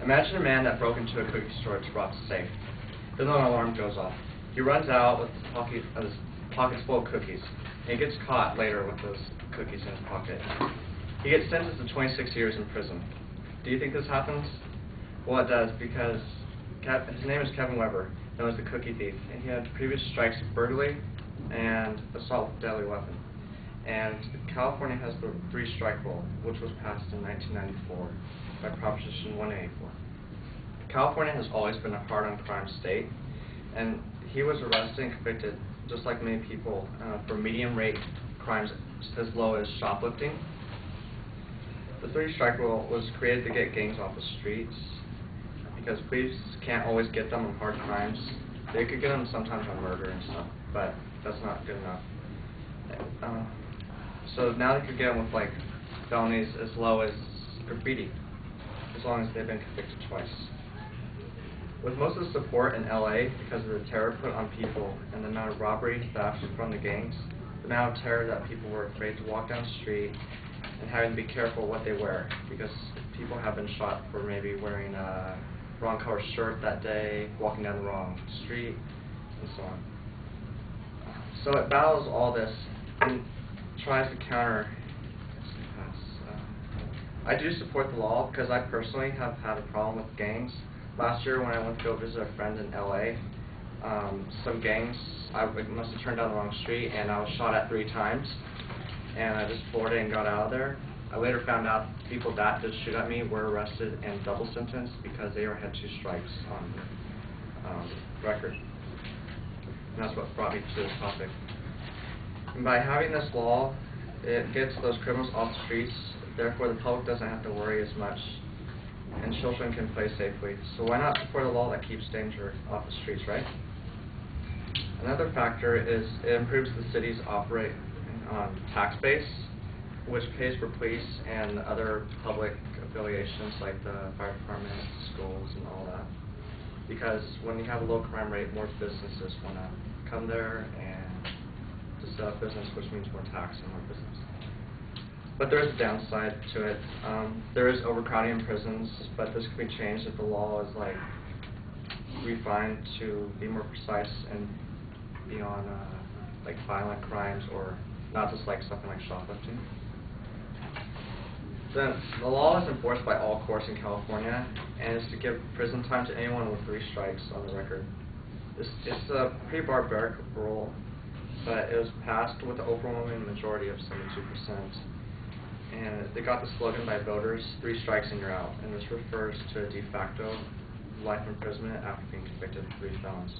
Imagine a man that broke into a cookie store to rob a safe. Then an alarm goes off. He runs out with his pockets full of cookies. And he gets caught later with those cookies in his pocket. He gets sentenced to 26 years in prison. Do you think this happens? Well, it does, because his name is Kevin Weber, known as the Cookie Thief, and he had previous strikes of burglary and assault with a deadly weapon. And California has the 3-strike rule, which was passed in 1994 by Proposition 184. California has always been a hard-on-crime state, and he was arrested and convicted, just like many people, for medium-rate crimes as low as shoplifting. The 3-strike rule was created to get gangs off the streets, because police can't always get them on hard crimes. They could get them sometimes on murder and stuff, but that's not good enough. So now they could get them with like felonies as low as graffiti, as long as they've been convicted twice. With most of the support in LA because of the terror put on people and the amount of robbery, theft from the gangs, the amount of terror that people were afraid to walk down the street and having to be careful what they wear, because people have been shot for maybe wearing a wrong color shirt that day, walking down the wrong street, and so on. So it battles all this and tries to counter. I do support the law because I personally have had a problem with gangs. Last year when I went to go visit a friend in LA, some gangs, I must have turned down the wrong street and I was shot at 3 times, and I just floored it and got out of there. I later found out people that did shoot at me were arrested and double sentenced because they had 2 strikes on record. And that's what brought me to this topic. And by having this law, it gets those criminals off the streets, therefore the public doesn't have to worry as much, and children can play safely. So why not support a law that keeps danger off the streets, right? Another factor is it improves the city's operating tax base, which pays for police and other public affiliations like the fire department, schools, and all that. Because when you have a low crime rate, more businesses want to come there and to set up business, which means more tax and more business. But there is a downside to it. There is overcrowding in prisons, but this can be changed if the law is like refined to be more precise and be on like violent crimes, or not just like something like shoplifting. Then the law is enforced by all courts in California, and is to give prison time to anyone with 3 strikes on the record. It's a pretty barbaric rule, but it was passed with an overwhelming majority of 72%. And they got the slogan by voters, 3 strikes and you're out. And this refers to a de facto life imprisonment after being convicted of 3 felons.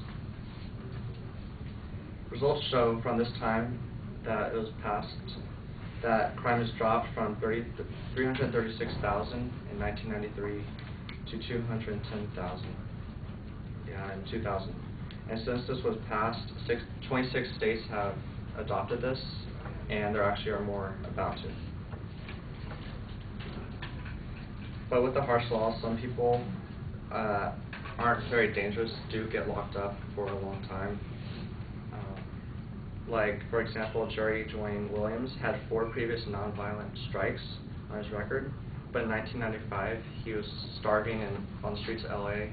Results show from this time that it was passed that crime has dropped from 336,000 in 1993 to 210,000 in 2000. And since this was passed, 26 states have adopted this, and there actually are more about to. But with the harsh law, some people aren't very dangerous, do get locked up for a long time. Like, for example, Jerry Dwayne Williams had 4 previous nonviolent strikes on his record, but in 1995 he was starving on the streets of LA,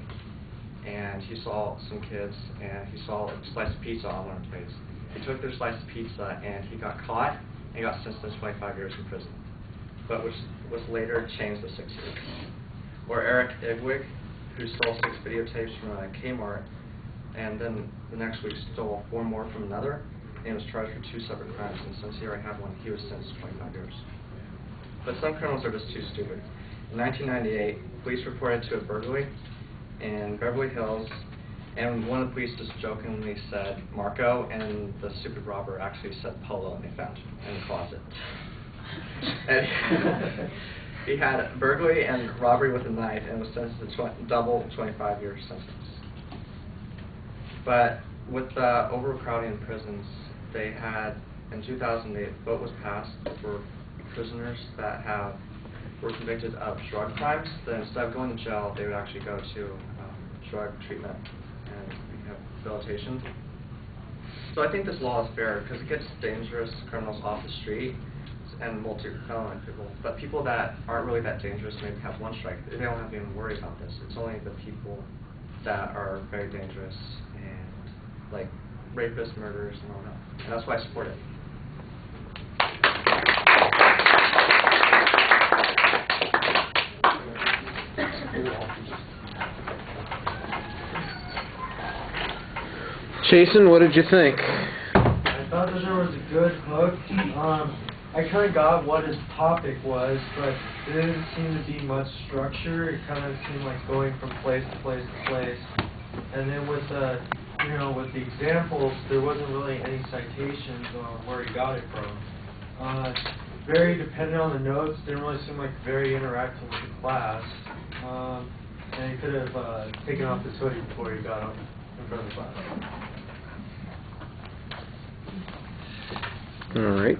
and he saw some kids, and he saw a slice of pizza on one of their plates. He took their slice of pizza, and he got caught, and got sentenced to 25 years in prison, but which was later changed to 6 years. Or Eric Igwig, who stole 6 videotapes from a Kmart, and then the next week stole 4 more from another, and was charged for 2 separate crimes, and since he already had one, he was sentenced to 25 years. But some criminals are just too stupid. In 1998, police reported to a burglary in Beverly Hills, and one of the police just jokingly said Marco, and the stupid robber actually said Polo, and they found him in the closet. And he had burglary and robbery with a knife, and was sentenced to double 25-year sentence. But with the overcrowding in prisons, they had, in 2008, a vote was passed for prisoners that were convicted of drug crimes, that instead of going to jail, they would actually go to drug treatment and rehabilitation. So I think this law is fair because it gets dangerous criminals off the street, and multi-felony people. But people that aren't really that dangerous maybe have one strike. They don't have to even worry about this. It's only the people that are very dangerous and like rapists, murderers, and all that. And that's why I support it. Jason, what did you think? I thought that there was a good hook. I kind of got what his topic was, but there didn't seem to be much structure. It kind of seemed like going from place to place to place. And then with the, with the examples, there wasn't really any citations on where he got it from. Very dependent on the notes. Didn't really seem like very interactive with the class. And he could have taken off his hoodie before he got up in front of the class. All right.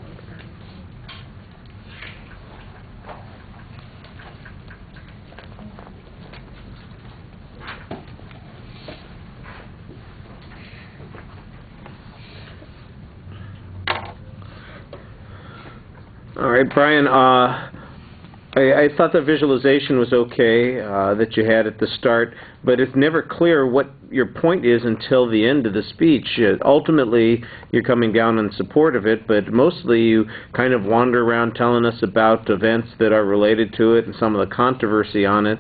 All right, Bryan, I thought the visualization was okay that you had at the start, but it's never clear what your point is until the end of the speech. Ultimately, you're coming down in support of it, but mostly you kind of wander around telling us about events that are related to it and some of the controversy on it.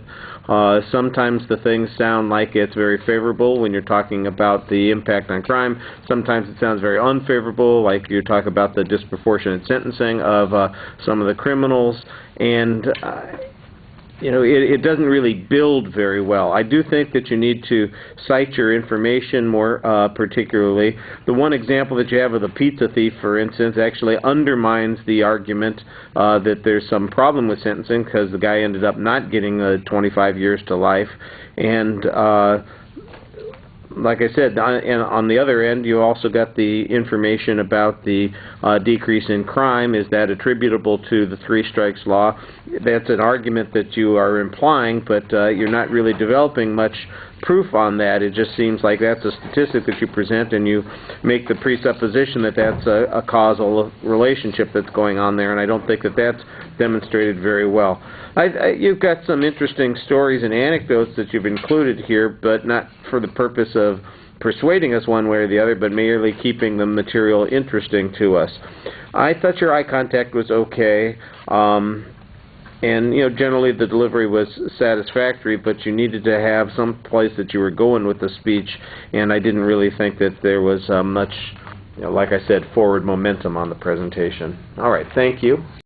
Sometimes the things sound like it's very favorable when you're talking about the impact on crime. Sometimes it sounds very unfavorable, like you talk about the disproportionate sentencing of some of the criminals. And it doesn't really build very well. I do think that you need to cite your information more particularly. The one example that you have of the pizza thief, for instance, actually undermines the argument that there's some problem with sentencing because the guy ended up not getting 25 years to life. And like I said, on the other end, you also got the information about the decrease in crime. Is that attributable to the three strikes law? That's an argument that you are implying, but you're not really developing much proof on that. It just seems like that's a statistic that you present, and you make the presupposition that that's a causal relationship that's going on there, and I don't think that that's demonstrated very well. You've got some interesting stories and anecdotes that you've included here, but not for the purpose of persuading us one way or the other, but merely keeping the material interesting to us. I thought your eye contact was okay, and generally the delivery was satisfactory, but you needed to have some place that you were going with the speech, and I didn't really think that there was much, like I said, forward momentum on the presentation. All right, thank you.